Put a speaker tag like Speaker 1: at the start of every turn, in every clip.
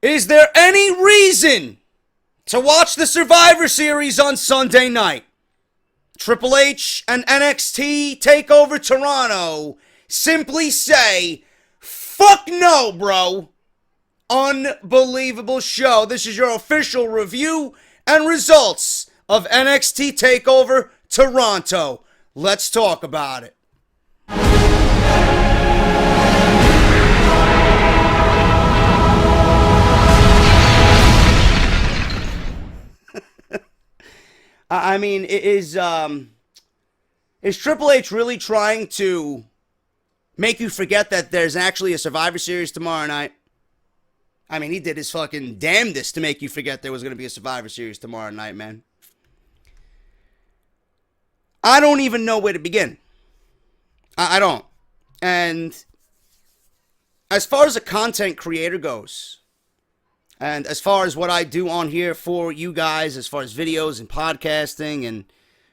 Speaker 1: Is there any reason to watch the Survivor Series on Sunday night? Triple H and NXT Takeover Toronto simply say, fuck no, bro. Unbelievable show. This is your official review and results of NXT Takeover Toronto. Let's talk about it. I mean, is Triple H really trying to make you forget that there's actually a Survivor Series tomorrow night? I mean, he did his fucking damnedest to make you forget there was going to be a Survivor Series tomorrow night, man. I don't even know where to begin. I don't. And as far as a content creator goes, and as far as what I do on here for you guys, as far as videos and podcasting and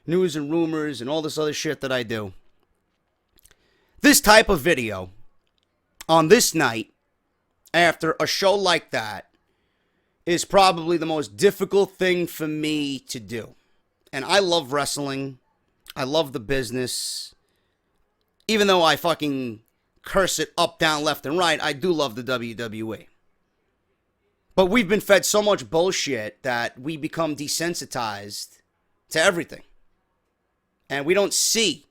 Speaker 1: news and rumors and all this other shit that I do, this type of video on this night after a show like that is probably the most difficult thing for me to do. And I love wrestling. I love the business. Even though I fucking curse it up, down, left, and right, I do love the WWE. But we've been fed so much bullshit that we become desensitized to everything. And we don't see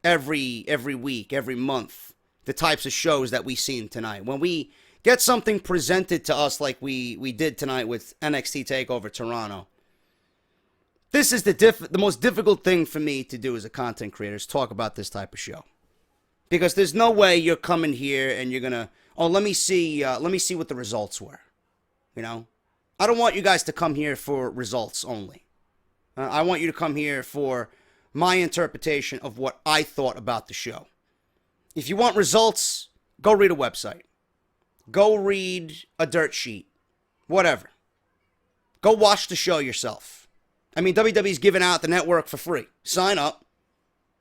Speaker 1: every week, every month, the types of shows that we seen tonight. When we get something presented to us like we did tonight with NXT Takeover Toronto, this is the most difficult thing for me to do as a content creator, is talk about this type of show. Because there's no way you're coming here and you're going to, let me see what the results were. You know, I don't want you guys to come here for results only. I want you to come here for my interpretation of what I thought about the show. If you want results, go read a website. Go read a dirt sheet. Whatever. Go watch the show yourself. I mean, WWE's giving out the network for free. Sign up.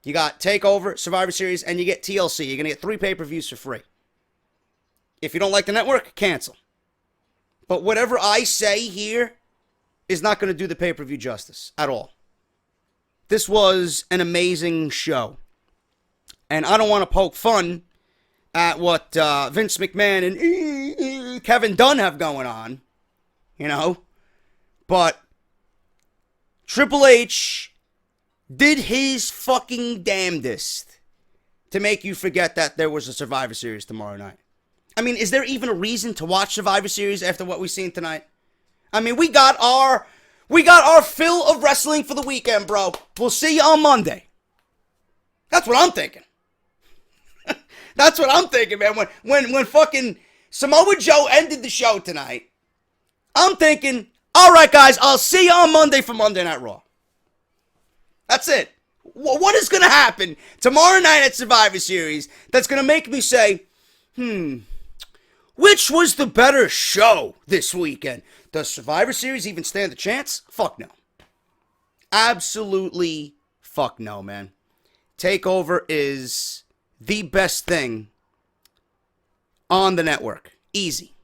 Speaker 1: You got TakeOver, Survivor Series, and you get TLC. You're going to get 3 pay-per-views for free. If you don't like the network, cancel. But whatever I say here is not going to do the pay-per-view justice at all. This was an amazing show. And I don't want to poke fun at what Vince McMahon and Kevin Dunn have going on, you know. But Triple H did his fucking damnedest to make you forget that there was a Survivor Series tomorrow night. I mean, is there even a reason to watch Survivor Series after what we've seen tonight? I mean, we got our fill of wrestling for the weekend, bro. We'll see you on Monday. That's what I'm thinking. That's what I'm thinking, man. When fucking Samoa Joe ended the show tonight, I'm thinking, all right, guys, I'll see you on Monday for Monday Night Raw. That's it. What is going to happen tomorrow night at Survivor Series that's going to make me say, which was the better show this weekend? Does Survivor Series even stand a chance? Fuck no. Absolutely fuck no, man. TakeOver is the best thing on the network. Easy.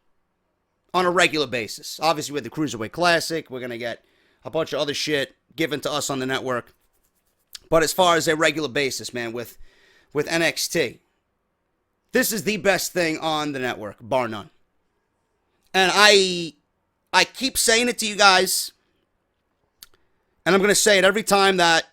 Speaker 1: On a regular basis. Obviously, with the Cruiserweight Classic, we're going to get a bunch of other shit given to us on the network. But as far as a regular basis, man, with NXT, this is the best thing on the network, bar none. And I keep saying it to you guys, and I'm going to say it every time that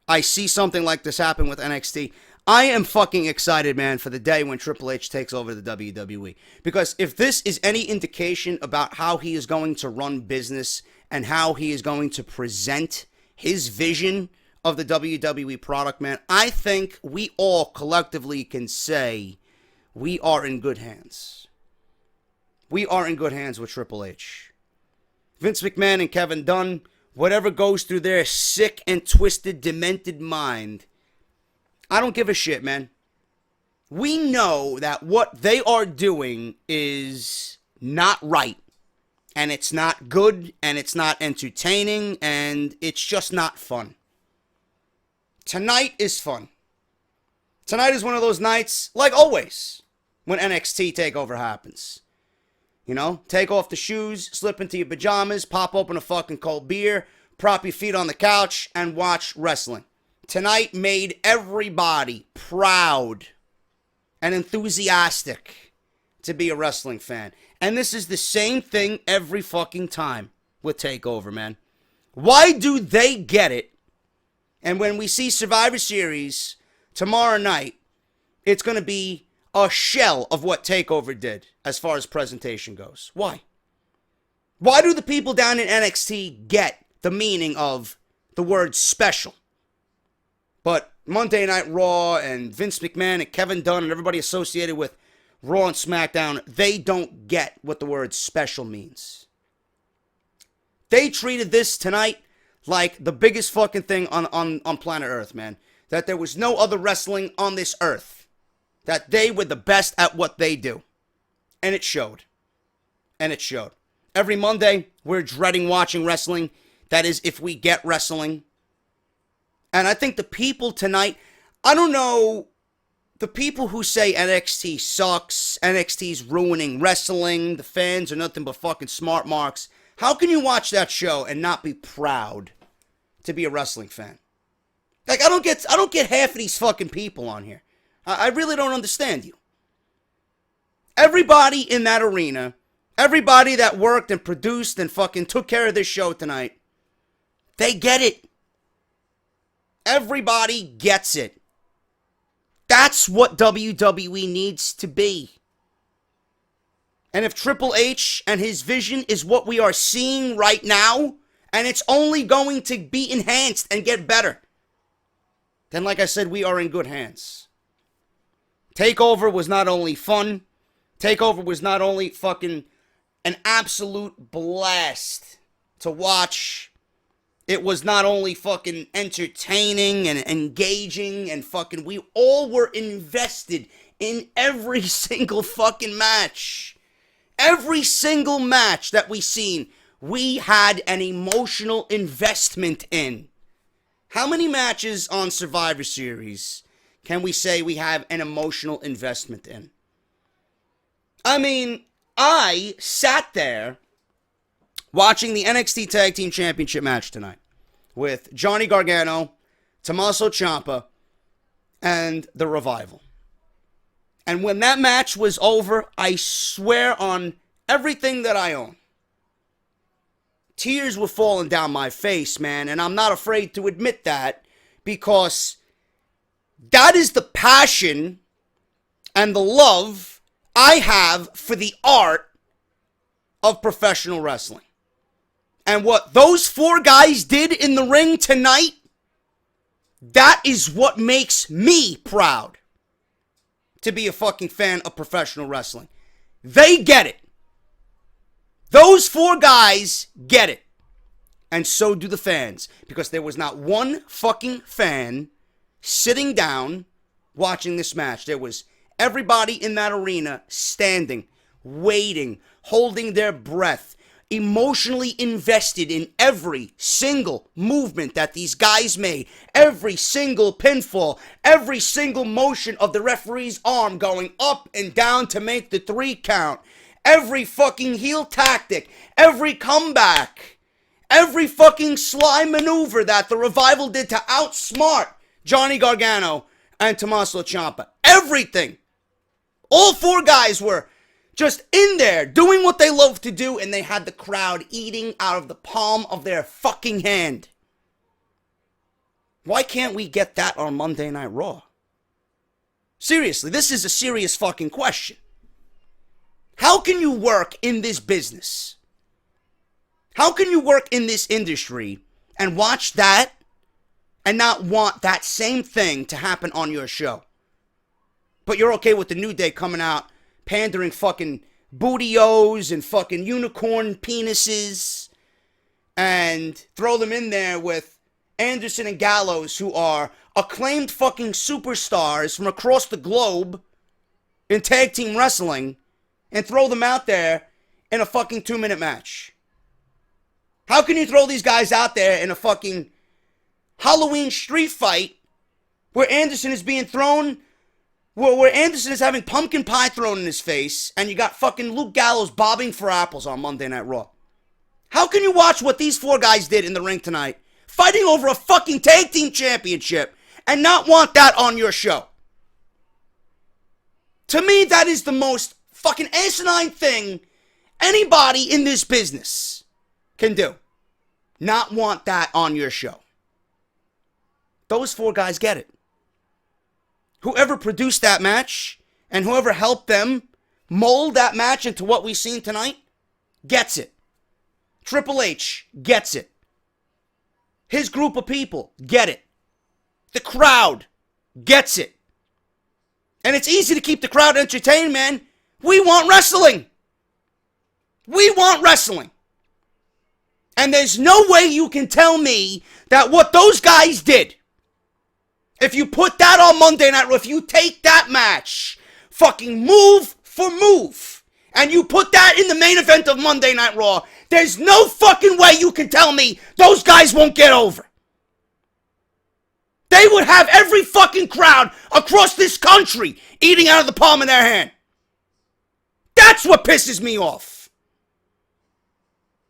Speaker 1: I see something like this happen with NXT. I am fucking excited, man, for the day when Triple H takes over the WWE. Because if this is any indication about how he is going to run business and how he is going to present his vision of the WWE product, man, I think we all collectively can say we are in good hands. We are in good hands with Triple H. Vince McMahon and Kevin Dunn, whatever goes through their sick and twisted, demented mind, I don't give a shit, man. We know that what they are doing is not right. And it's not good, and it's not entertaining, and it's just not fun. Tonight is fun. Tonight is one of those nights, like always, when NXT TakeOver happens. You know, take off the shoes, slip into your pajamas, pop open a fucking cold beer, prop your feet on the couch, and watch wrestling. Tonight made everybody proud and enthusiastic to be a wrestling fan. And this is the same thing every fucking time with TakeOver, man. Why do they get it? And when we see Survivor Series tomorrow night, it's going to be a shell of what TakeOver did as far as presentation goes. Why? Why do the people down in NXT get the meaning of the word special? But Monday Night Raw and Vince McMahon and Kevin Dunn and everybody associated with Raw and Smackdown, they don't get what the word special means. They treated this tonight like the biggest fucking thing on planet Earth, man. That there was no other wrestling on this earth. That they were the best at what they do. And it showed. And it showed. Every Monday, we're dreading watching wrestling. That is, if we get wrestling. And I think the people tonight, I don't know, the people who say NXT sucks, NXT's ruining wrestling, the fans are nothing but fucking smart marks. How can you watch that show and not be proud to be a wrestling fan? Like, I don't get half of these fucking people on here. I really don't understand you. Everybody in that arena, everybody that worked and produced and fucking took care of this show tonight, they get it. Everybody gets it. That's what WWE needs to be. And if Triple H and his vision is what we are seeing right now, and it's only going to be enhanced and get better, then like I said, we are in good hands. TakeOver was not only fun, TakeOver was not only fucking an absolute blast to watch, it was not only fucking entertaining and engaging and fucking, we all were invested in every single fucking match. Every single match that we seen, we had an emotional investment in. How many matches on Survivor Series can we say we have an emotional investment in? I mean, I sat there watching the NXT Tag Team Championship match tonight with Johnny Gargano, Tommaso Ciampa, and The Revival. And when that match was over, I swear on everything that I own, tears were falling down my face, man. And I'm not afraid to admit that, because that is the passion and the love I have for the art of professional wrestling. And what those four guys did in the ring tonight, that is what makes me proud to be a fucking fan of professional wrestling. They get it. Those four guys get it. And so do the fans. Because there was not one fucking fan sitting down watching this match. There was everybody in that arena standing, waiting, holding their breath, emotionally invested in every single movement that these guys made, every single pinfall, every single motion of the referee's arm going up and down to make the 3 count, every fucking heel tactic, every comeback, every fucking sly maneuver that the Revival did to outsmart Johnny Gargano and Tommaso Ciampa. Everything. All four guys were just in there, doing what they love to do, and they had the crowd eating out of the palm of their fucking hand. Why can't we get that on Monday Night Raw? Seriously, this is a serious fucking question. How can you work in this business? How can you work in this industry and watch that and not want that same thing to happen on your show? But you're okay with the New Day coming out pandering fucking booty-os and fucking unicorn penises, and throw them in there with Anderson and Gallows, who are acclaimed fucking superstars from across the globe in tag team wrestling, and throw them out there in a fucking 2-minute match. How can you throw these guys out there in a fucking Halloween street fight where Anderson is being thrown where Anderson is having pumpkin pie thrown in his face, and you got fucking Luke Gallows bobbing for apples on Monday Night Raw. How can you watch what these four guys did in the ring tonight, fighting over a fucking tag team championship, and not want that on your show? To me, that is the most fucking asinine thing anybody in this business can do. Not want that on your show. Those four guys get it. Whoever produced that match and whoever helped them mold that match into what we've seen tonight gets it. Triple H gets it. His group of people get it. The crowd gets it. And it's easy to keep the crowd entertained, man. We want wrestling. We want wrestling. And there's no way you can tell me that what those guys did, if you put that on Monday Night Raw, if you take that match, fucking move for move, and you put that in the main event of Monday Night Raw, there's no fucking way you can tell me those guys won't get over. They would have every fucking crowd across this country eating out of the palm of their hand. That's what pisses me off.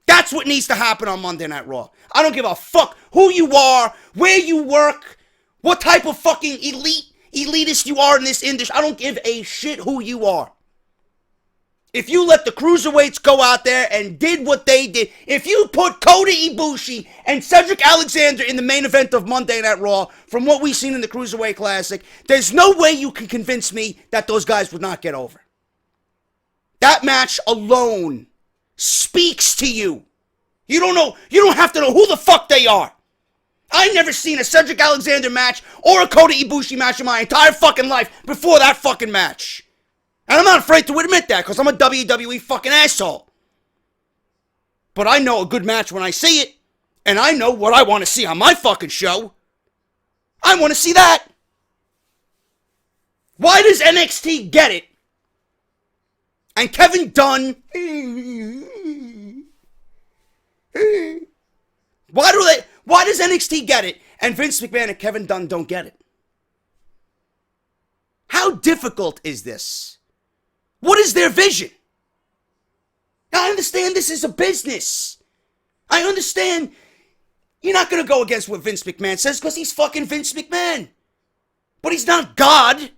Speaker 1: That's what needs to happen on Monday Night Raw. I don't give a fuck who you are, where you work, what type of fucking elitist you are in this industry. I don't give a shit who you are. If you let the cruiserweights go out there and did what they did, if you put Kota Ibushi and Cedric Alexander in the main event of Monday Night Raw, from what we've seen in the Cruiserweight Classic, there's no way you can convince me that those guys would not get over. That match alone speaks to you. You don't have to know who the fuck they are. I've never seen a Cedric Alexander match or a Kota Ibushi match in my entire fucking life before that fucking match. And I'm not afraid to admit that, because I'm a WWE fucking asshole. But I know a good match when I see it, and I know what I want to see on my fucking show. I want to see that. Why does NXT get it? And Kevin Dunn... Why does NXT get it, and Vince McMahon and Kevin Dunn don't get it? How difficult is this? What is their vision? Now, I understand this is a business. I understand you're not going to go against what Vince McMahon says because he's fucking Vince McMahon. But he's not God.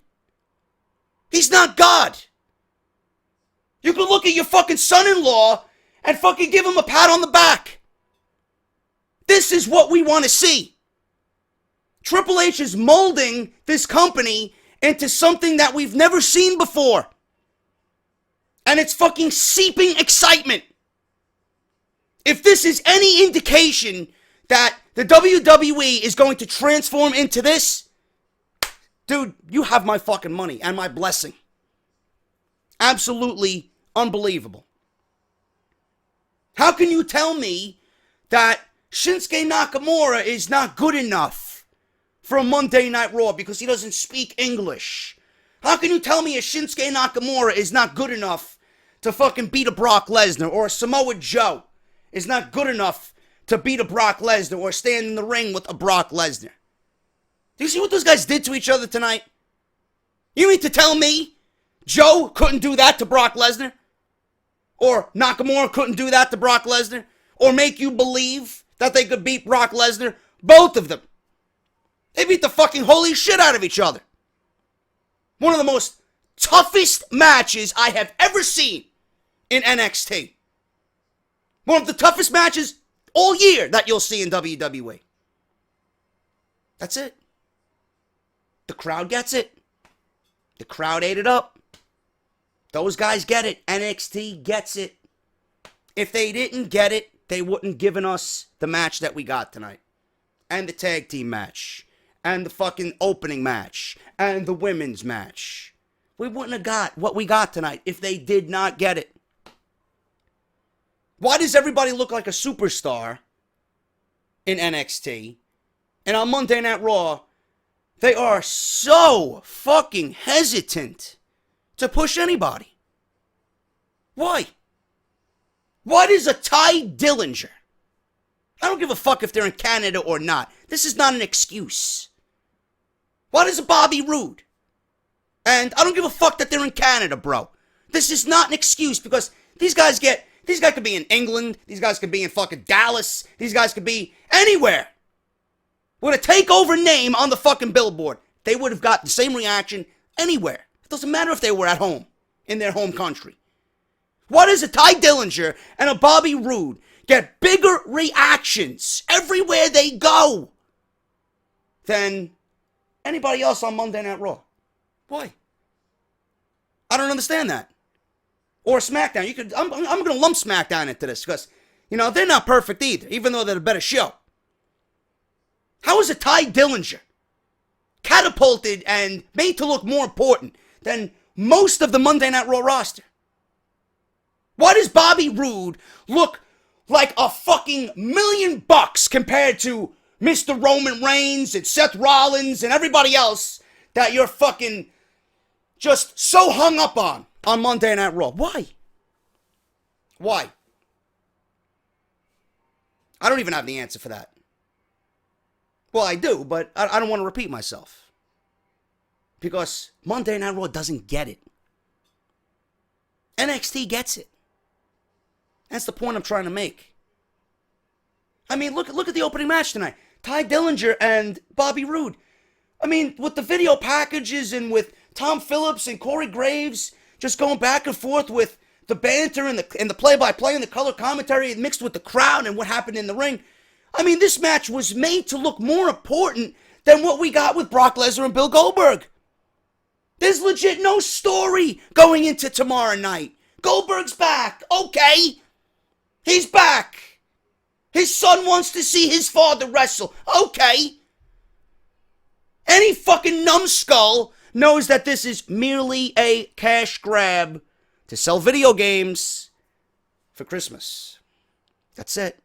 Speaker 1: He's not God. You can look at your fucking son-in-law and fucking give him a pat on the back. This is what we want to see. Triple H is molding this company into something that we've never seen before. And it's fucking seeping excitement. If this is any indication that the WWE is going to transform into this, dude, you have my fucking money and my blessing. Absolutely unbelievable. How can you tell me that Shinsuke Nakamura is not good enough for a Monday Night Raw because he doesn't speak English? How can you tell me a Shinsuke Nakamura is not good enough to fucking beat a Brock Lesnar, or a Samoa Joe is not good enough to beat a Brock Lesnar or stand in the ring with a Brock Lesnar? Do you see what those guys did to each other tonight? You mean to tell me Joe couldn't do that to Brock Lesnar? Or Nakamura couldn't do that to Brock Lesnar? Or make you believe that they could beat Brock Lesnar? Both of them. They beat the fucking holy shit out of each other. One of the most toughest matches I have ever seen in NXT. One of the toughest matches all year that you'll see in WWE. That's it. The crowd gets it. The crowd ate it up. Those guys get it. NXT gets it. If they didn't get it, they wouldn't given us the match that we got tonight. And the tag team match. And the fucking opening match. And the women's match. We wouldn't have got what we got tonight if they did not get it. Why does everybody look like a superstar in NXT? And on Monday Night Raw, they are so fucking hesitant to push anybody. Why? Why does a Ty Dillinger? I don't give a fuck if they're in Canada or not. This is not an excuse. Why does a Bobby Roode? And I don't give a fuck that they're in Canada, bro. This is not an excuse because these guys could be in England, these guys could be in fucking Dallas, these guys could be anywhere. With a takeover name on the fucking billboard, they would have got the same reaction anywhere. It doesn't matter if they were at home, in their home country. Why does a Ty Dillinger and a Bobby Roode get bigger reactions everywhere they go than anybody else on Monday Night Raw? Why? I don't understand that. Or Smackdown. I'm going to lump Smackdown into this because, they're not perfect either, even though they're a better show. How is a Ty Dillinger catapulted and made to look more important than most of the Monday Night Raw roster? Why does Bobby Roode look like a fucking $1,000,000 compared to Mr. Roman Reigns and Seth Rollins and everybody else that you're fucking just so hung up on Monday Night Raw? Why? Why? I don't even have the answer for that. Well, I do, but I don't want to repeat myself. Because Monday Night Raw doesn't get it. NXT gets it. That's the point I'm trying to make. I mean, look at the opening match tonight. Ty Dillinger and Bobby Roode. I mean, with the video packages and with Tom Phillips and Corey Graves just going back and forth with the banter and the play-by-play and the color commentary mixed with the crowd and what happened in the ring. I mean, this match was made to look more important than what we got with Brock Lesnar and Bill Goldberg. There's legit no story going into tomorrow night. Goldberg's back. Okay. He's back. His son wants to see his father wrestle. Okay. Any fucking numbskull knows that this is merely a cash grab to sell video games for Christmas. That's it.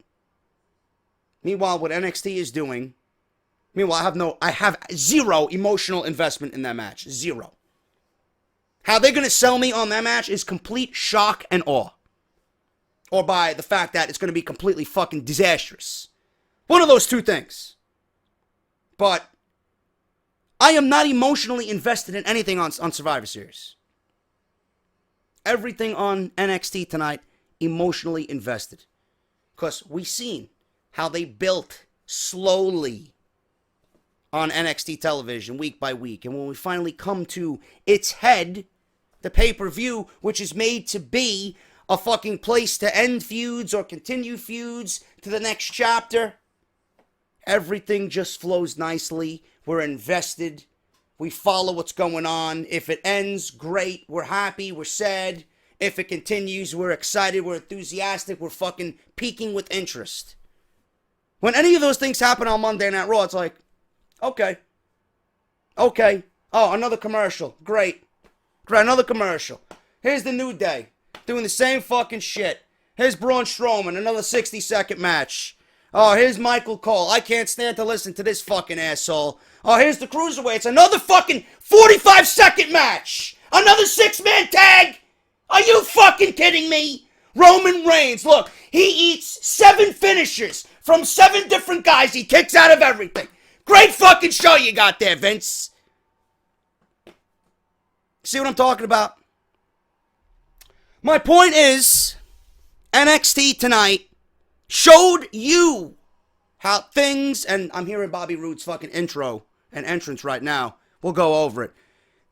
Speaker 1: Meanwhile, what NXT is doing, I have zero emotional investment in that match. Zero. How they're going to sell me on that match is complete shock and awe. Or by the fact that it's going to be completely fucking disastrous. One of those two things. But I am not emotionally invested in anything on Survivor Series. Everything on NXT tonight, emotionally invested. Because we seen how they built slowly on NXT television week by week. And when we finally come to its head, the pay-per-view, which is made to be a fucking place to end feuds or continue feuds to the next chapter, everything just flows nicely. We're invested. We follow what's going on. If it ends, great. We're happy. We're sad. If it continues, we're excited. We're enthusiastic. We're fucking peaking with interest. When any of those things happen on Monday Night Raw, it's like, okay. Okay. Oh, another commercial. Great. Great, another commercial. Here's the New Day. Doing the same fucking shit. Here's Braun Strowman. Another 60-second match. Oh, here's Michael Cole. I can't stand to listen to this fucking asshole. Oh, here's the Cruiserweights. Another fucking 45-second match. Another 6-man tag. Are you fucking kidding me? Roman Reigns. Look, he eats 7 finishers from 7 different guys. He kicks out of everything. Great fucking show you got there, Vince. See what I'm talking about? My point is, NXT tonight showed you how things, and I'm hearing Bobby Roode's fucking intro and entrance right now. We'll go over it.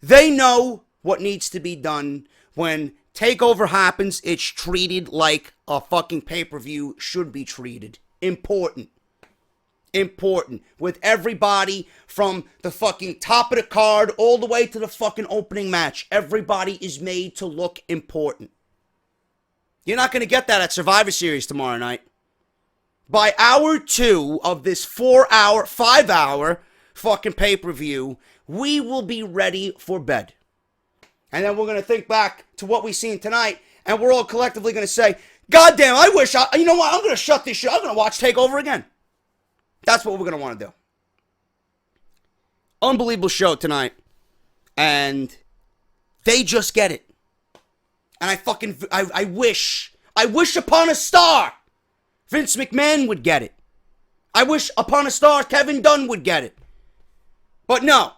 Speaker 1: They know what needs to be done. When Takeover happens, it's treated like a fucking pay-per-view should be treated. Important. Important. With everybody from the fucking top of the card all the way to the fucking opening match. Everybody is made to look important. You're not going to get that at Survivor Series tomorrow night. By hour 2 of this 5-hour fucking pay-per-view, we will be ready for bed. And then we're going to think back to what we've seen tonight, and we're all collectively going to say, God damn, you know what, I'm going to shut this shit. I'm going to watch Takeover again. That's what we're going to want to do. Unbelievable show tonight. And they just get it. And I wish upon a star Vince McMahon would get it. I wish upon a star Kevin Dunn would get it. But no,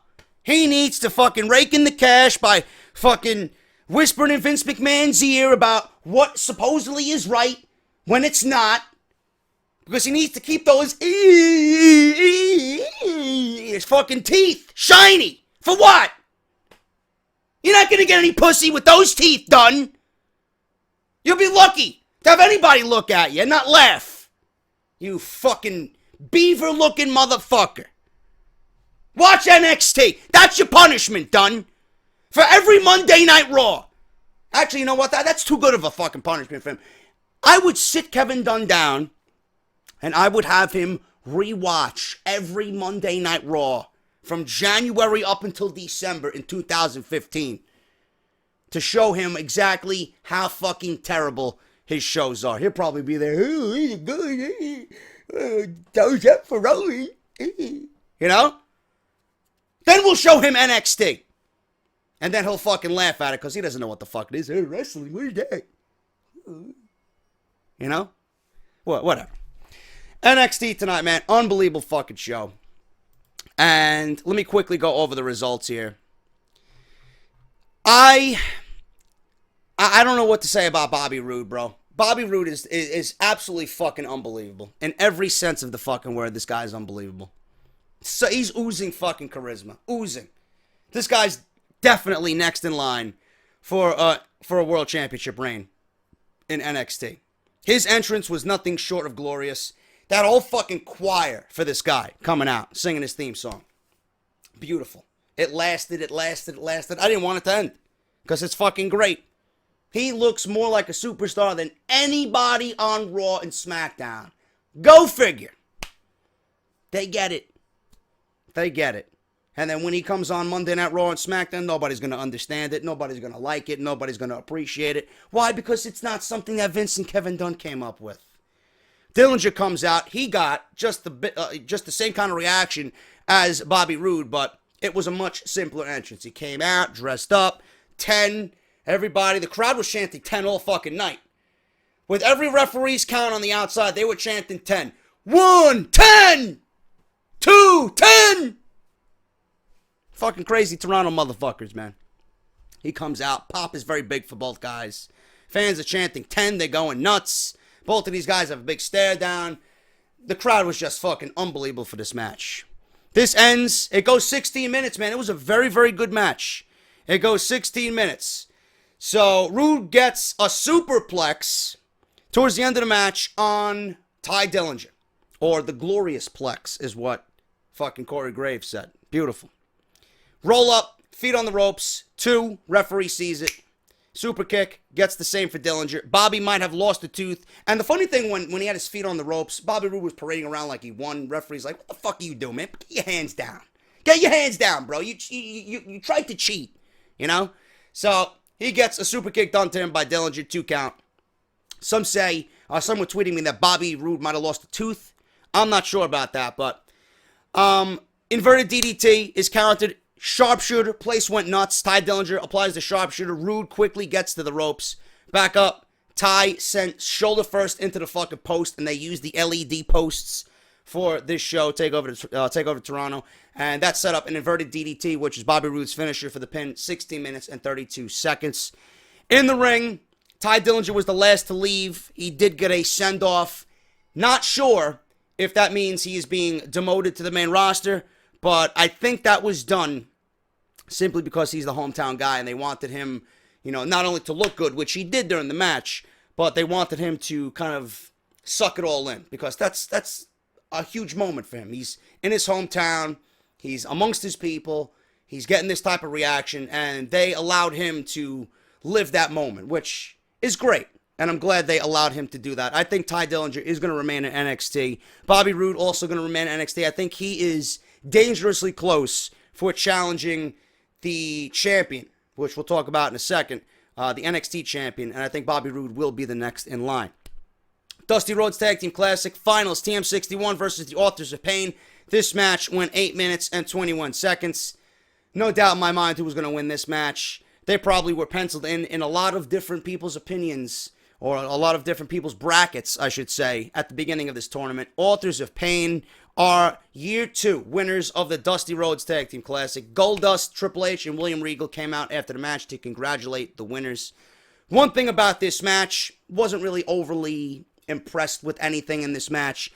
Speaker 1: He needs to fucking rake in the cash by fucking whispering in Vince McMahon's ear about what supposedly is right when it's not. Because he needs to keep those his fucking teeth shiny. For what? You're not going to get any pussy with those teeth done. You'll be lucky to have anybody look at you and not laugh. You fucking beaver-looking motherfucker. Watch NXT. That's your punishment, done. For every Monday Night Raw. Actually, you know what? That's too good of a fucking punishment for him. I would sit Kevin Dunn down and I would have him rewatch every Monday Night Raw from January up until December in 2015 to show him exactly how fucking terrible his shows are. He'll probably be there, oh, he's good, thumbs up for Rowan, you know? Then we'll show him NXT. And then he'll fucking laugh at it because he doesn't know what the fuck it is. Hey, wrestling, what is that? You know? Whatever. NXT tonight, man. Unbelievable fucking show. And let me quickly go over the results here. I don't know what to say about Bobby Roode, bro. Bobby Roode is absolutely fucking unbelievable. In every sense of the fucking word, this guy is unbelievable. So he's oozing fucking charisma. Oozing. This guy's definitely next in line for a world championship reign in NXT. His entrance was nothing short of glorious. That whole fucking choir for this guy coming out, singing his theme song. Beautiful. It lasted. I didn't want it to end because it's fucking great. He looks more like a superstar than anybody on Raw and Smackdown. Go figure. They get it. And then when he comes on Monday Night Raw and SmackDown, nobody's going to understand it. Nobody's going to like it. Nobody's going to appreciate it. Why? Because it's not something that Vince and Kevin Dunn came up with. Dillinger comes out. He got just the same kind of reaction as Bobby Roode, but it was a much simpler entrance. He came out, dressed up, 10, everybody. The crowd was chanting 10 all fucking night. With every referee's count on the outside, they were chanting 10. 1, 10! 2, 10! Fucking crazy Toronto motherfuckers, man. He comes out. Pop is very big for both guys. Fans are chanting 10. They're going nuts. Both of these guys have a big stare down. The crowd was just fucking unbelievable for this match. This ends. It goes 16 minutes, man. It was a very, very good match. It goes 16 minutes. So, Roode gets a superplex towards the end of the match on Ty Dillinger. Or the glorious plex is what fucking Corey Graves said. Beautiful. Roll up, feet on the ropes. 2, referee sees it. Super kick, gets the same for Dillinger. Bobby might have lost a tooth. And the funny thing, when he had his feet on the ropes, Bobby Roode was parading around like he won. Referee's like, what the fuck are you doing, man? Get your hands down. Get your hands down, bro. You tried to cheat, you know? So, he gets a super kick done to him by Dillinger, 2 count. Some say, some were tweeting me that Bobby Roode might have lost a tooth. I'm not sure about that, but inverted DDT is counted. Sharpshooter, place went nuts. Ty Dillinger applies the sharpshooter. Roode quickly gets to the ropes. Back up. Ty sent shoulder first into the fucking post, and they used the LED posts for this show, Takeover Toronto. And that set up an inverted DDT, which is Bobby Roode's finisher for the pin, 16 minutes and 32 seconds. In the ring, Ty Dillinger was the last to leave. He did get a send-off. Not sure if that means he is being demoted to the main roster, but I think that was done simply because he's the hometown guy and they wanted him, you know, not only to look good, which he did during the match, but they wanted him to kind of suck it all in because that's a huge moment for him. He's in his hometown. He's amongst his people. He's getting this type of reaction, and they allowed him to live that moment, which is great. And I'm glad they allowed him to do that. I think Ty Dillinger is going to remain in NXT. Bobby Roode also going to remain in NXT. I think he is dangerously close for challenging the champion, which we'll talk about in a second, the NXT champion. And I think Bobby Roode will be the next in line. Dusty Rhodes Tag Team Classic Finals, TM61 versus the Authors of Pain. This match went 8 minutes and 21 seconds. No doubt in my mind who was going to win this match. They probably were penciled in a lot of different people's opinions, or a lot of different people's brackets, I should say, at the beginning of this tournament. Authors of Pain are year 2 winners of the Dusty Rhodes Tag Team Classic. Goldust, Triple H, and William Regal came out after the match to congratulate the winners. One thing about this match, wasn't really overly impressed with anything in this match.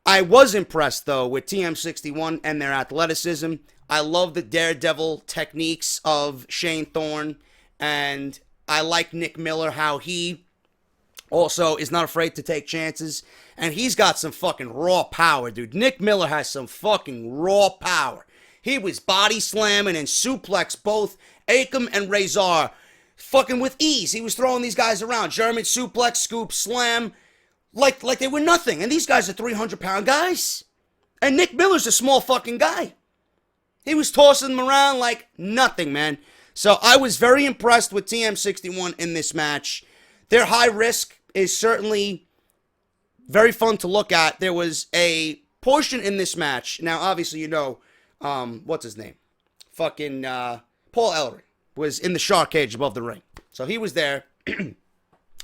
Speaker 1: I was impressed, though, with TM61 and their athleticism. I love the daredevil techniques of Shane Thorne, and I like Nick Miller, how he also is not afraid to take chances, and he's got some fucking raw power, dude. Nick Miller has some fucking raw power. He was body slamming and suplex both ARKHAM and Razor fucking with ease. He was throwing these guys around. German suplex, scoop, slam, like they were nothing. And these guys are 300-pound guys. And Nick Miller's a small fucking guy. He was tossing them around like nothing, man. So I was very impressed with TM61 in this match. Their high risk is certainly very fun to look at. There was a portion in this match. Now, obviously, you know, what's his name? Fucking Paul Ellering was in the shark cage above the ring. So he was there.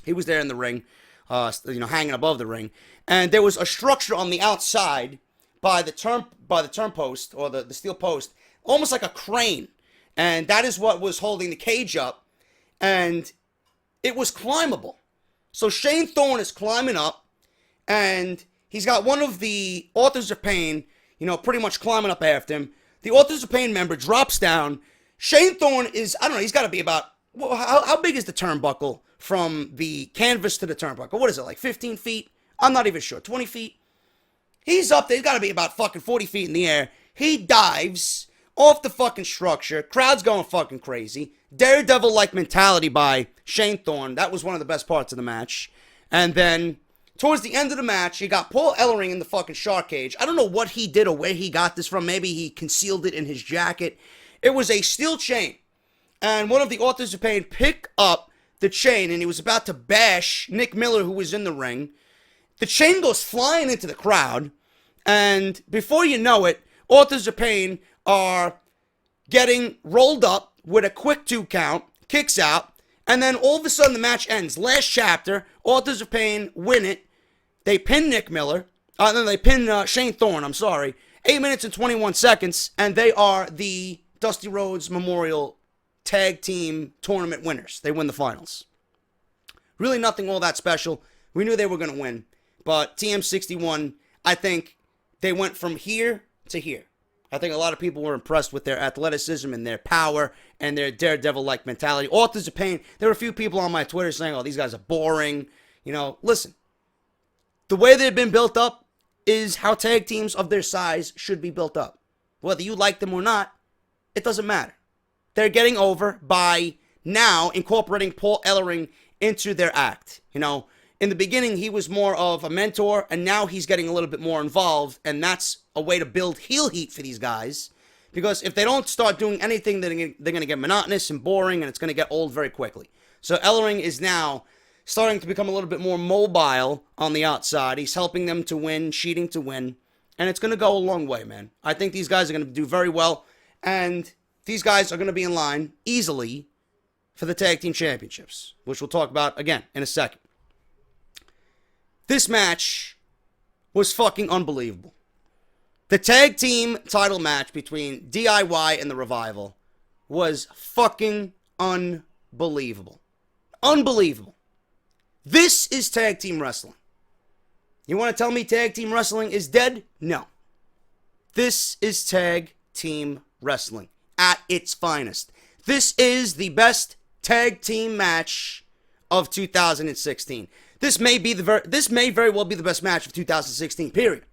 Speaker 1: He was there in the ring, hanging above the ring. And there was a structure on the outside by the turn post, or the steel post, almost like a crane. And that is what was holding the cage up. And it was climbable. So Shane Thorne is climbing up, and he's got one of the Authors of Pain, pretty much climbing up after him. The Authors of Pain member drops down. Shane Thorne is, I don't know, he's got to be about, how big is the turnbuckle from the canvas to the turnbuckle? What is it, like 15 feet? I'm not even sure. 20 feet? He's up there. He's got to be about fucking 40 feet in the air. He dives off the fucking structure. Crowd's going fucking crazy. Daredevil-like mentality by Shane Thorne. That was one of the best parts of the match. And then, towards the end of the match, you got Paul Ellering in the fucking shark cage. I don't know what he did or where he got this from. Maybe he concealed it in his jacket. It was a steel chain. And one of the Authors of Pain picked up the chain, and he was about to bash Nick Miller, who was in the ring. The chain goes flying into the crowd. And before you know it, Authors of Pain are getting rolled up with a quick 2 count, kicks out, and then all of a sudden the match ends. Last chapter, Authors of Pain win it. They pin Nick Miller. They pin Shane Thorne, I'm sorry. 8 minutes and 21 seconds, and they are the Dusty Rhodes Memorial Tag Team Tournament winners. They win the finals. Really nothing all that special. We knew they were going to win. But TM61, I think they went from here to here. I think a lot of people were impressed with their athleticism and their power and their daredevil-like mentality. Authors of Pain, there were a few people on my Twitter saying, oh, these guys are boring. Listen. The way they've been built up is how tag teams of their size should be built up. Whether you like them or not, it doesn't matter. They're getting over by now incorporating Paul Ellering into their act. In the beginning, he was more of a mentor, and now he's getting a little bit more involved, and that's a way to build heel heat for these guys. Because if they don't start doing anything, they're going to get monotonous and boring, and it's going to get old very quickly. So Ellering is now starting to become a little bit more mobile on the outside. He's helping them to win, cheating to win, and it's going to go a long way, man. I think these guys are going to do very well, and these guys are going to be in line easily for the Tag Team Championships, which we'll talk about again in a second. This match was fucking unbelievable. The tag team title match between DIY and the Revival was fucking unbelievable. Unbelievable. This is tag team wrestling. You want to tell me tag team wrestling is dead? No. This is tag team wrestling at its finest. This is the best tag team match of 2016. This may very well be the best match of 2016, period.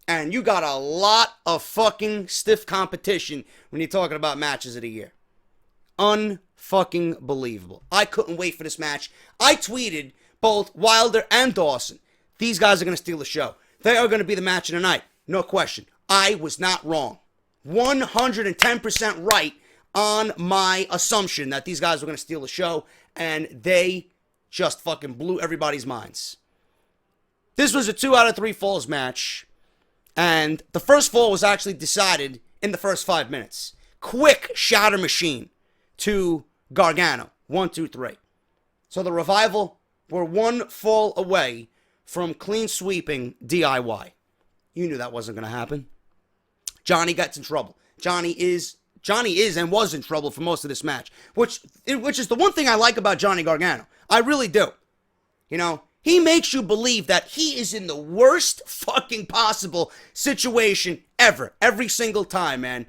Speaker 1: And you got a lot of fucking stiff competition when you're talking about matches of the year. Unfucking believable. I couldn't wait for this match. I tweeted both Wilder and Dawson. These guys are going to steal the show. They are going to be the match of the night. No question. I was not wrong. 110% right on my assumption that these guys were going to steal the show. And they just fucking blew everybody's minds. This was a 2 out of 3 falls match. And the first fall was actually decided in the first 5 minutes. Quick shatter machine to Gargano. 1, 2, 3. So the Revival were 1 fall away from clean sweeping DIY. You knew that wasn't going to happen. Johnny gets in trouble. Johnny is and was in trouble for most of this match, which is the one thing I like about Johnny Gargano. I really do. You know, he makes you believe that he is in the worst fucking possible situation ever, every single time, man.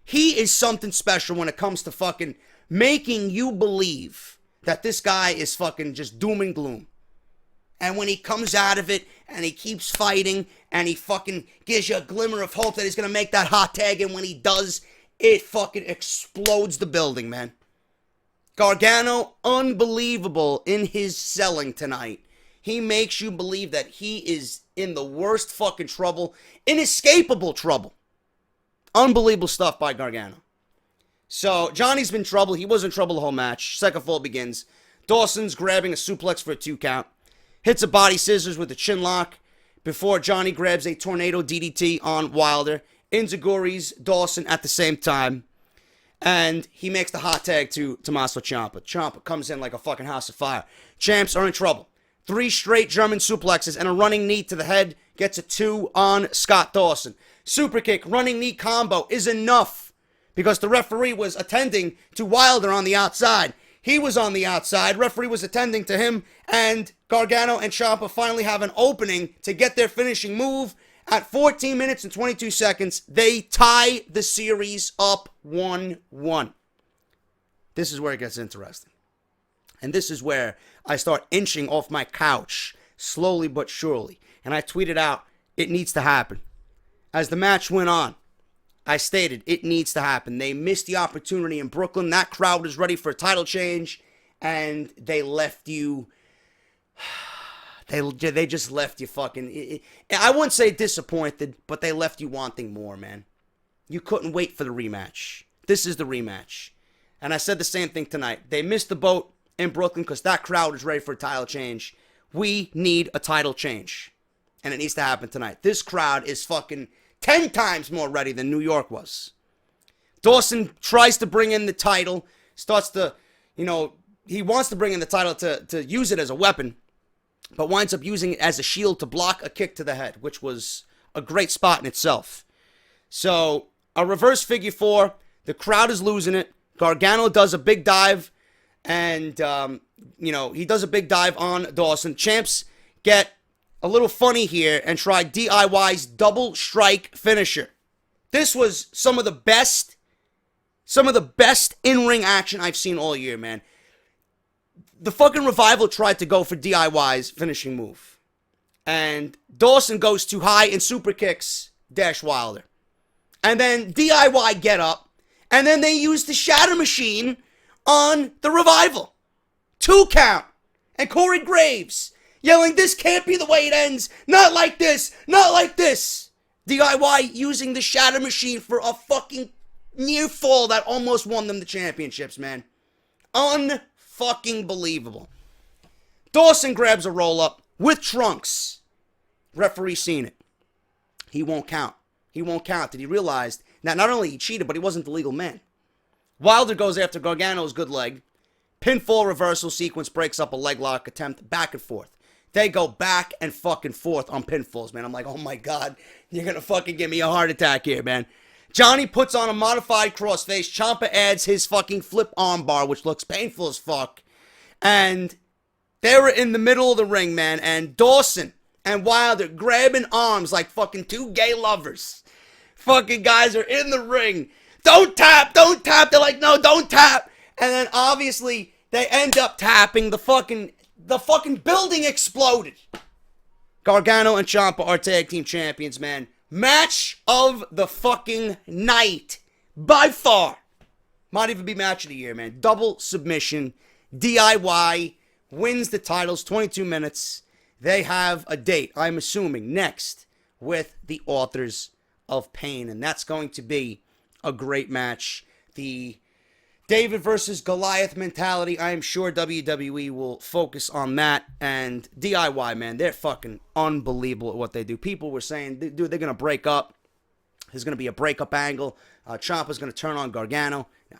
Speaker 1: He is something special when it comes to fucking making you believe that this guy is fucking just doom and gloom. And when he comes out of it and he keeps fighting and he fucking gives you a glimmer of hope that he's going to make that hot tag, and when he does, it fucking explodes the building, man. Gargano, unbelievable in his selling tonight. He makes you believe that he is in the worst fucking trouble, inescapable trouble. Unbelievable stuff by Gargano. So, Johnny's been in trouble. He was in trouble the whole match. Second fall begins. Dawson's grabbing a suplex for a 2 count. Hits a body scissors with a chin lock before Johnny grabs a tornado DDT on Wilder. Enziguris Dawson at the same time. And he makes the hot tag to Tommaso Ciampa. Ciampa comes in like a fucking house of fire. Champs are in trouble. 3 straight German suplexes and a running knee to the head. Gets a 2 on Scott Dawson. Super kick, running knee combo is enough because the referee was attending to Wilder on the outside. He was on the outside. Referee was attending to him. And Gargano and Ciampa finally have an opening to get their finishing move. At 14 minutes and 22 seconds, they tie the series up 1-1. This is where it gets interesting. And this is where I start inching off my couch, slowly but surely. And I tweeted out, it needs to happen. As the match went on, I stated, it needs to happen. They missed the opportunity in Brooklyn. That crowd was ready for a title change. And they left you... They just left you fucking... I wouldn't say disappointed, but they left you wanting more, man. You couldn't wait for the rematch. This is the rematch. And I said the same thing tonight. They missed the boat in Brooklyn because that crowd is ready for a title change. We need a title change. And it needs to happen tonight. This crowd is fucking 10 times more ready than New York was. Dawson tries to bring in the title. Starts to, he wants to bring in the title to use it as a weapon. But winds up using it as a shield to block a kick to the head, which was a great spot in itself. So, a reverse figure 4. The crowd is losing it. Gargano does a big dive. And, he does a big dive on Dawson. Champs get a little funny here and try DIY's double strike finisher. This was some of the best in-ring action I've seen all year, man. The fucking Revival tried to go for DIY's finishing move. And Dawson goes too high and super kicks Dash Wilder. And then DIY get up. And then they use the Shatter Machine on the Revival. 2 count. And Corey Graves yelling, this can't be the way it ends. Not like this. Not like this. DIY using the Shatter Machine for a fucking near fall that almost won them the championships, man. Unfucking believable. Dawson grabs a roll-up with trunks. Referee seen it. He won't count. He won't count. Did he realize that not only he cheated, but he wasn't the legal man? Wilder goes after Gargano's good leg. Pinfall reversal sequence breaks up a leg lock attempt, back and forth. They go back and fucking forth on pinfalls, man. I'm like, oh my God, you're gonna fucking give me a heart attack here, man. Johnny puts on a modified crossface. Ciampa adds his fucking flip armbar, which looks painful as fuck. And they were in the middle of the ring, man. And Dawson and Wilder grabbing arms like fucking 2 gay lovers. Fucking guys are in the ring. Don't tap, don't tap. They're like, no, don't tap. And then obviously they end up tapping. The fucking building exploded. Gargano and Ciampa are tag team champions, man. Match of the fucking night. By far. Might even be match of the year, man. Double submission. DIY wins the titles. 22 minutes. They have a date, I'm assuming, next with the Authors of Pain. And that's going to be a great match. The David versus Goliath mentality. I am sure WWE will focus on that. And DIY, man, they're fucking unbelievable at what they do. People were saying, dude, they're going to break up. There's going to be a breakup angle. Ciampa's going to turn on Gargano. No,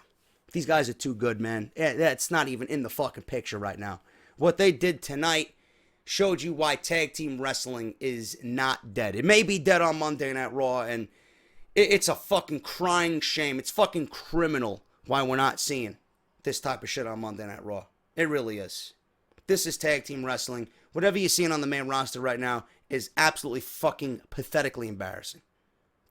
Speaker 1: these guys are too good, man. That's not even in the fucking picture right now. What they did tonight showed you why tag team wrestling is not dead. It may be dead on Monday Night Raw, and it's a fucking crying shame. It's fucking criminal why we're not seeing this type of shit on Monday Night Raw. It really is. This is tag team wrestling. Whatever you're seeing on the main roster right now is absolutely fucking pathetically embarrassing.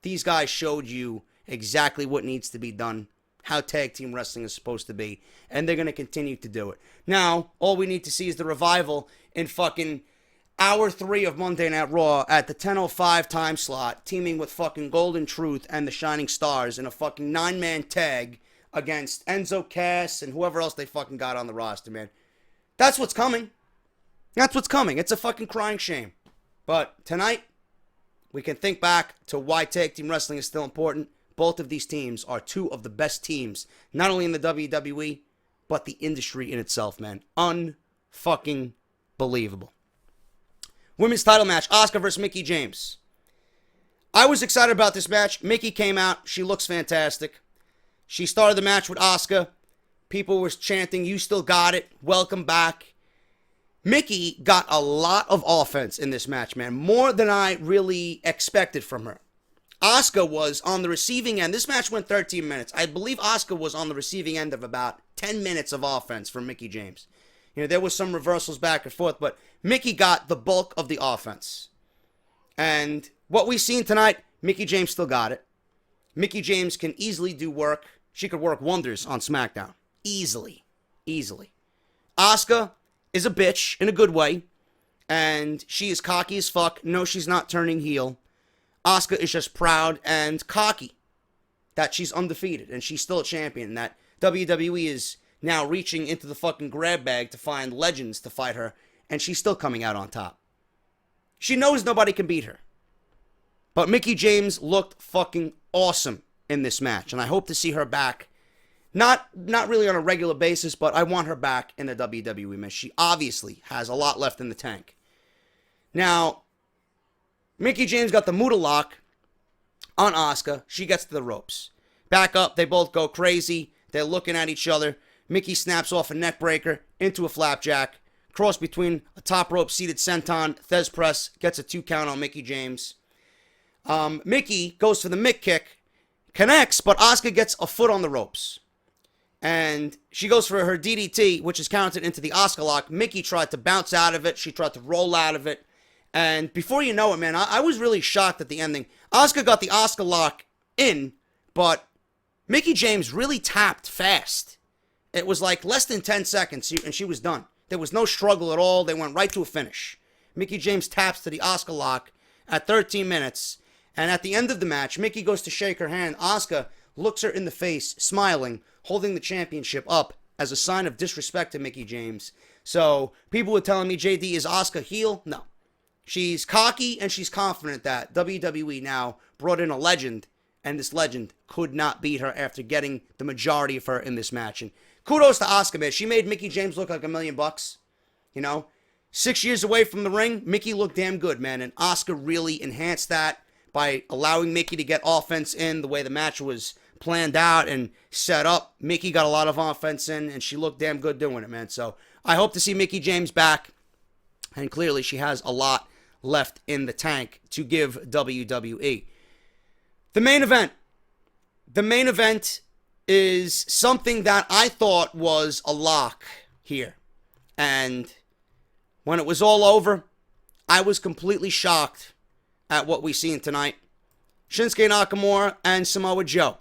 Speaker 1: These guys showed you exactly what needs to be done, how tag team wrestling is supposed to be, and they're going to continue to do it. Now, all we need to see is the revival in fucking hour 3 of Monday Night Raw at the 10:05 time slot, teaming with fucking Golden Truth and the Shining Stars in a fucking 9-man tag against Enzo Cass and whoever else they fucking got on the roster, man. That's what's coming. That's what's coming. It's a fucking crying shame. But tonight, we can think back to why tag team wrestling is still important. Both of these teams are two of the best teams, not only in the WWE, but the industry in itself, man. Unfucking believable. Women's title match, Asuka versus Mickie James. I was excited about this match. Mickie came out. She looks fantastic. She started the match with Asuka. People were chanting, "You still got it. Welcome back." Mickie got a lot of offense in this match, man. More than I really expected from her. Asuka was on the receiving end. This match went 13 minutes. I believe Asuka was on the receiving end of about 10 minutes of offense from Mickie James. You know, there was some reversals back and forth, but Mickie got the bulk of the offense. And what we've seen tonight, Mickie James still got it. Mickie James can easily do work. She could work wonders on Smackdown. Easily. Asuka is a bitch in a good way, and she is cocky as fuck. No, she's not turning heel. Asuka is just proud and cocky that she's undefeated and she's still a champion, and that WWE is now reaching into the fucking grab bag to find legends to fight her, and she's still coming out on top. She knows nobody can beat her. But Mickie James looked fucking awesome in this match, and I hope to see her back. Not really on a regular basis, but I want her back in the WWE, man. She obviously has a lot left in the tank. Now, Mickie James got the Muda lock on Asuka. She gets to the ropes. Back up, they both go crazy. They're looking at each other. Mickie snaps off a neck breaker into a flapjack. Cross between a top rope seated senton. Thez press gets a 2 count on Mickie James. Mickie goes for the Mick kick. Connects, but Asuka gets a foot on the ropes. And she goes for her DDT, which is counted into the Asuka lock. Mickie tried to bounce out of it. She tried to roll out of it. And before you know it, man, I was really shocked at the ending. Asuka got the Asuka lock in, but Mickie James really tapped fast. It was like less than 10 seconds, and she was done. There was no struggle at all. They went right to a finish. Mickie James taps to the Asuka lock at 13 minutes. And at the end of the match, Mickie goes to shake her hand. Asuka looks her in the face, smiling, holding the championship up as a sign of disrespect to Mickie James. So people were telling me, JD, is Asuka heel? No. She's cocky and she's confident that WWE now brought in a legend, and this legend could not beat her after getting the majority of her in this match. And kudos to Asuka, man. She made Mickie James look like $1 million. You know, 6 years away from the ring, Mickie looked damn good, man. And Asuka really enhanced that by allowing Mickie to get offense in the way the match was planned out and set up. Mickie got a lot of offense in, and she looked damn good doing it, man. So I hope to see Mickie James back. And clearly she has a lot left in the tank to give WWE. The main event. The main event is something that I thought was a lock here. And when it was all over, I was completely shocked at what we seen tonight. Shinsuke Nakamura and Samoa Joe.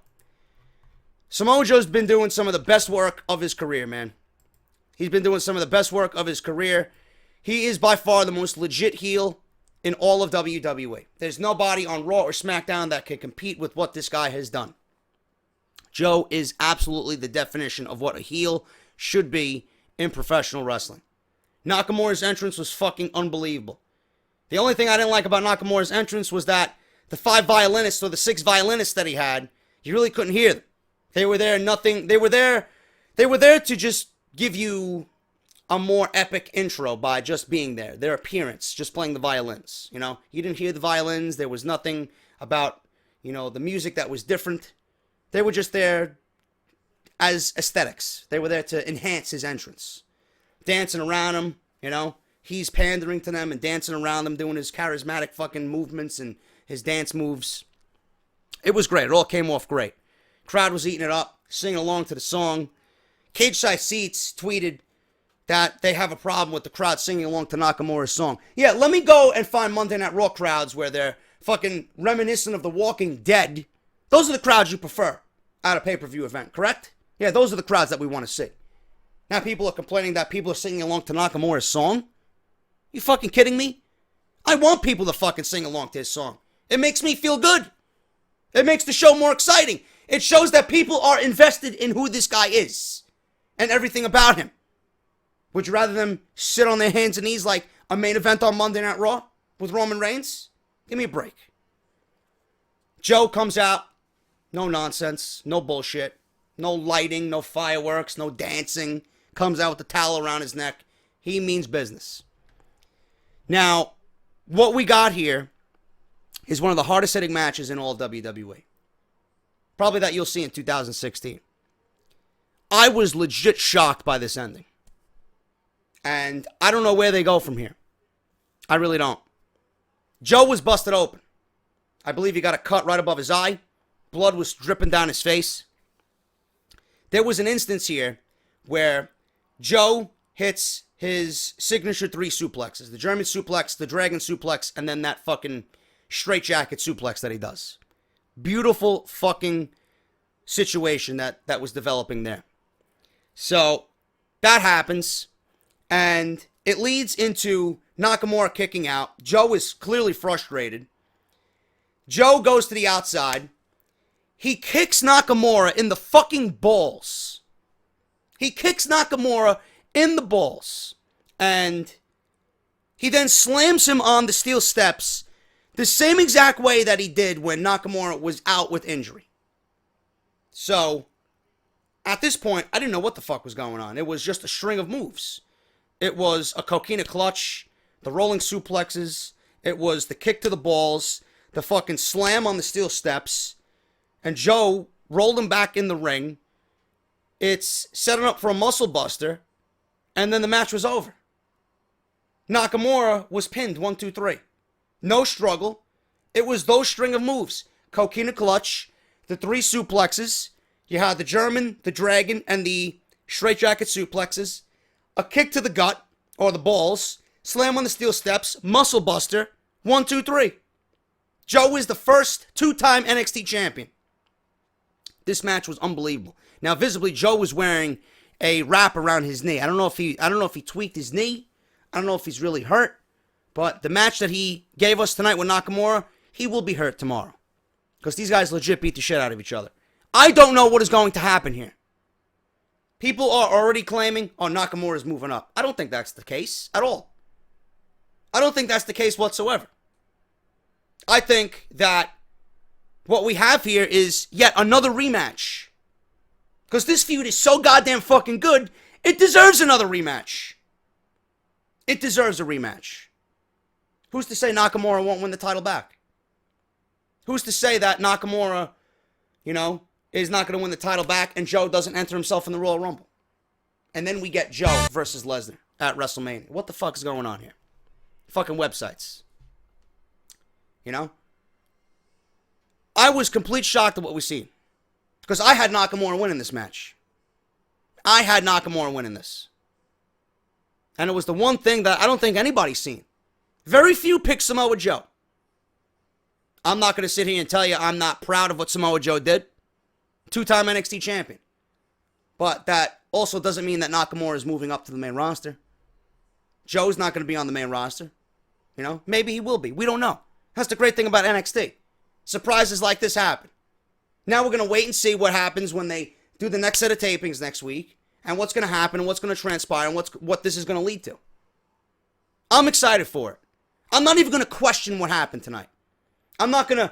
Speaker 1: Samoa Joe's been doing some of the best work of his career, man. He's been doing some of the best work of his career. He is by far the most legit heel in all of WWE. There's nobody on Raw or SmackDown that can compete with what this guy has done. Joe is absolutely the definition of what a heel should be in professional wrestling. Nakamura's entrance was fucking unbelievable. The only thing I didn't like about Nakamura's entrance was that the 5 violinists or the 6 violinists that he had, you really couldn't hear them. They were there, they were there to just give you a more epic intro by just being there. Their appearance, just playing the violins, you know. You didn't hear the violins. There was nothing about, you know, the music that was different. They were just there as aesthetics. They were there to enhance his entrance. Dancing around him, you know. he's pandering to them and dancing around them, doing his charismatic fucking movements and his dance moves. It was great. It all came off great. Crowd was eating it up, singing along to the song. Cage Side Seats tweeted that they have a problem with the crowd singing along to Nakamura's song. Yeah, let me go and find Monday Night Raw crowds where they're fucking reminiscent of The Walking Dead. Those are the crowds you prefer at a pay-per-view event, correct? Yeah, those are the crowds that we want to see. Now people are complaining that people are singing along to Nakamura's song. You fucking kidding me? I want people to fucking sing along to his song. It makes me feel good. It makes the show more exciting. It shows that people are invested in who this guy is and everything about him. Would you rather them sit on their hands and knees like a main event on Monday Night Raw with Roman Reigns? Give me a break. Joe comes out. No nonsense. No bullshit. No lighting. No fireworks. No dancing. Comes out with the towel around his neck. He means business. Now, what we got here is one of the hardest hitting matches in all WWE. Probably that you'll see in 2016. I was legit shocked by this ending. And I don't know where they go from here. I really don't. Joe was busted open. I believe he got a cut right above his eye. Blood was dripping down his face. There was an instance here where Joe hits his signature 3 suplexes. The German suplex, the Dragon suplex, and then that fucking straitjacket suplex that he does. Beautiful fucking situation that was developing there. So, that happens. And it leads into Nakamura kicking out. Joe is clearly frustrated. Joe goes to the outside. He kicks Nakamura in the fucking balls. He kicks Nakamura in the balls. And he then slams him on the steel steps the same exact way that he did when Nakamura was out with injury. So, at this point, I didn't know what the fuck was going on. It was just a string of moves. It was a coquina clutch, the rolling suplexes, it was the kick to the balls, the fucking slam on the steel steps, and Joe rolled him back in the ring. It's setting up for a muscle buster, and then the match was over. Nakamura was pinned 1, 2, 3. No struggle. It was those string of moves. Coquina clutch, the 3 suplexes. You had the German, the Dragon, and the straitjacket suplexes. A kick to the gut, or the balls, slam on the steel steps, muscle buster, 1, 2, 3. Joe is the first 2-time NXT champion. This match was unbelievable. Now, visibly, Joe was wearing a wrap around his knee. I don't know if he tweaked his knee. I don't know if he's really hurt. But the match that he gave us tonight with Nakamura, he will be hurt tomorrow. Because these guys legit beat the shit out of each other. I don't know what is going to happen here. People are already claiming, oh, Nakamura is moving up. I don't think that's the case at all. I don't think that's the case whatsoever. I think that what we have here is yet another rematch. Because this feud is so goddamn fucking good, it deserves another rematch. It deserves a rematch. Who's to say Nakamura won't win the title back? Who's to say that Nakamura, is not going to win the title back and Joe doesn't enter himself in the Royal Rumble? And then we get Joe versus Lesnar at WrestleMania. What the fuck is going on here? Fucking websites. I was complete shocked at what we see. Because I had Nakamura winning this match. I had Nakamura winning this. And it was the one thing that I don't think anybody's seen. Very few picked Samoa Joe. I'm not going to sit here and tell you I'm not proud of what Samoa Joe did. 2-time NXT champion. But that also doesn't mean that Nakamura is moving up to the main roster. Joe's not going to be on the main roster. Maybe he will be. We don't know. That's the great thing about NXT. Surprises like this happen. Now we're going to wait and see what happens when they do the next set of tapings next week. And what's going to happen and what's going to transpire and what this is going to lead to. I'm excited for it. I'm not even going to question what happened tonight. I'm not going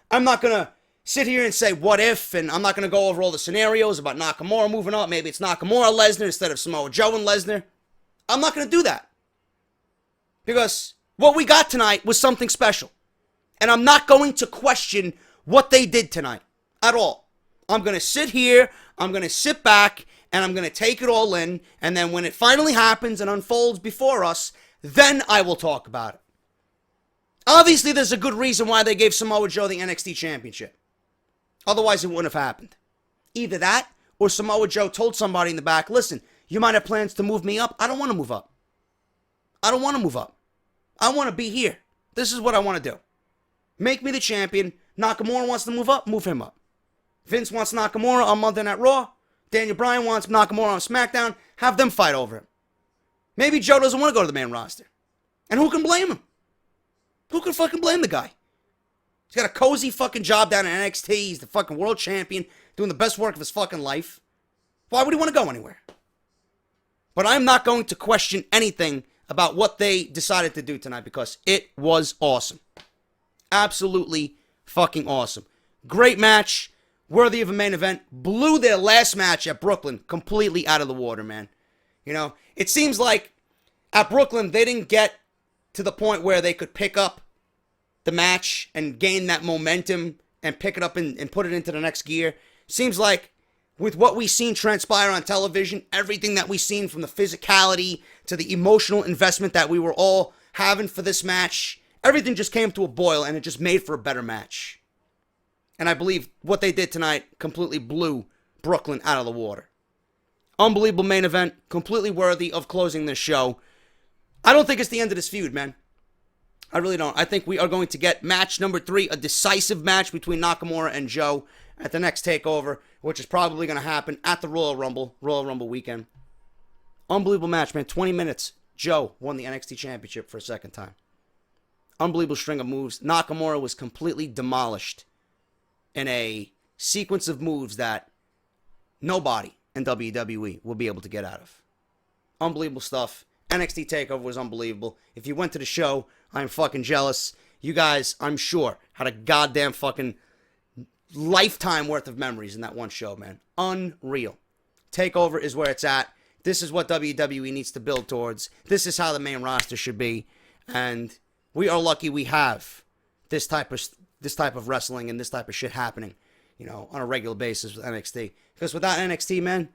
Speaker 1: to sit here and say what if, and I'm not going to go over all the scenarios about Nakamura moving up. Maybe it's Nakamura Lesnar instead of Samoa Joe and Lesnar. I'm not going to do that. Because what we got tonight was something special. And I'm not going to question what they did tonight at all. I'm going to sit here, I'm going to sit back, and I'm going to take it all in. And then when it finally happens and unfolds before us, then I will talk about it. Obviously, there's a good reason why they gave Samoa Joe the NXT Championship. Otherwise, it wouldn't have happened. Either that, or Samoa Joe told somebody in the back, listen, you might have plans to move me up. I don't want to move up. I don't want to move up. I want to be here. This is what I want to do. Make me the champion. Nakamura wants to move up, move him up. Vince wants Nakamura on Monday Night Raw. Daniel Bryan wants Nakamura on SmackDown. Have them fight over him. Maybe Joe doesn't want to go to the main roster. And who can blame him? Who can fucking blame the guy? He's got a cozy fucking job down in NXT. He's the fucking world champion, doing the best work of his fucking life. Why would he want to go anywhere? But I'm not going to question anything about what they decided to do tonight because it was awesome. Absolutely fucking awesome. Great match. Worthy of a main event. Blew their last match at Brooklyn completely out of the water, man. You know, it seems like at Brooklyn, they didn't get to the point where they could pick up the match and gain that momentum and pick it up and put it into the next gear. Seems like with what we've seen transpire on television, everything that we've seen from the physicality to the emotional investment that we were all having for this match, everything just came to a boil and it just made for a better match. And I believe what they did tonight completely blew Brooklyn out of the water. Unbelievable main event, completely worthy of closing this show. I don't think it's the end of this feud, man. I really don't. I think we are going to get match number 3, a decisive match between Nakamura and Joe at the next TakeOver, which is probably going to happen at the Royal Rumble weekend. Unbelievable match, man. 20 minutes. Joe won the NXT Championship for a second time. Unbelievable string of moves. Nakamura was completely demolished in a sequence of moves that nobody in WWE will be able to get out of. Unbelievable stuff. NXT TakeOver was unbelievable. If you went to the show, I'm fucking jealous. You guys, I'm sure, had a goddamn fucking lifetime worth of memories in that one show, man. Unreal. TakeOver is where it's at. This is what WWE needs to build towards. This is how the main roster should be. And we are lucky we have this type of wrestling and this type of shit happening, you know, on a regular basis with NXT. Because without NXT, man,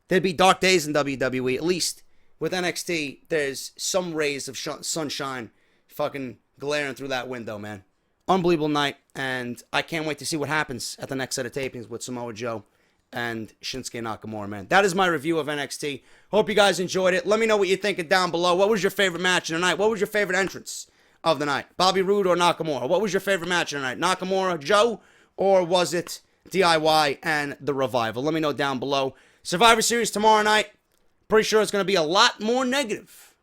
Speaker 1: there'd be dark days in WWE. At least with NXT, there's some rays of sunshine fucking glaring through that window, man. Unbelievable night, and I can't wait to see what happens at the next set of tapings with Samoa Joe and Shinsuke Nakamura, man. That is my review of NXT. Hope you guys enjoyed it. Let me know what you're thinking down below. What was your favorite match of the night? What was your favorite entrance of the night? Bobby Roode or Nakamura? What was your favorite match of the night? Nakamura, Joe, or was it DIY and The Revival? Let me know down below. Survivor Series tomorrow night. Pretty sure it's going to be a lot more negative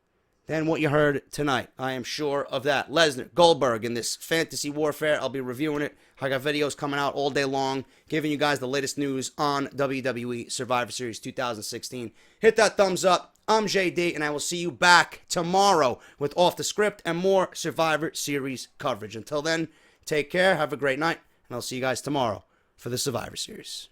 Speaker 1: than what you heard tonight. I am sure of that. Lesnar, Goldberg in this fantasy warfare. I'll be reviewing it. I got videos coming out all day long, giving you guys the latest news on WWE Survivor Series 2016. Hit that thumbs up. I'm JD, and I will see you back tomorrow with Off the Script and more Survivor Series coverage. Until then, take care. Have a great night, and I'll see you guys tomorrow for the Survivor Series.